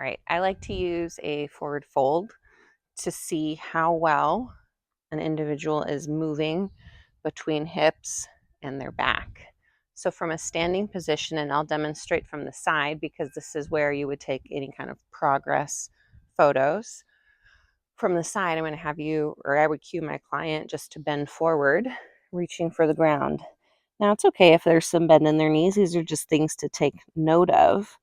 All right, I like to use a forward fold to see how well an individual is moving between hips and their back. So from a standing position, and I'll demonstrate from the side because this is where you would take any kind of progress photos. From the side, I'm going to have you, or I would cue my client just to bend forward, reaching for the ground. Now, it's okay if there's some bend in their knees. These are just things to take note of.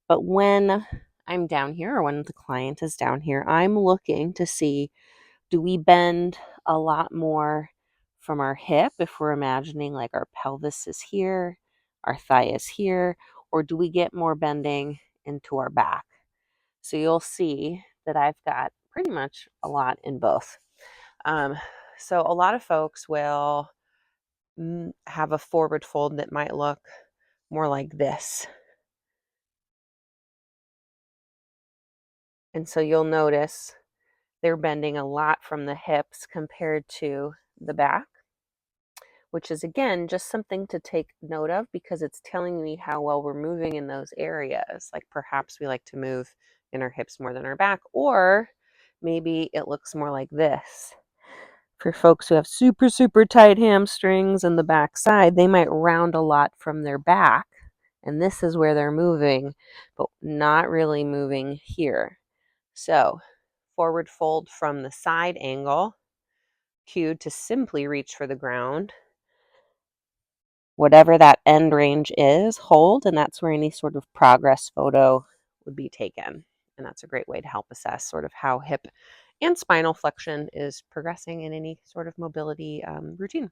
But when I'm down here, or when the client is down here, I'm looking to see, do we bend a lot more from our hip if we're imagining like our pelvis is here, our thigh is here, or do we get more bending into our back? So you'll see that I've got pretty much a lot in both. Um, so a lot of folks will have a forward fold that might look more like this. And so you'll notice they're bending a lot from the hips compared to the back, which is again just something to take note of because it's telling me how well we're moving in those areas. Like perhaps we like to move in our hips more than our back, or maybe it looks more like this. For folks who have super, super tight hamstrings in the back side, they might round a lot from their back, and this is where they're moving, but not really moving here. So forward fold from the side angle, cued to simply reach for the ground. Whatever that end range is, hold, and that's where any sort of progress photo would be taken. And that's a great way to help assess sort of how hip and spinal flexion is progressing in any sort of mobility routine.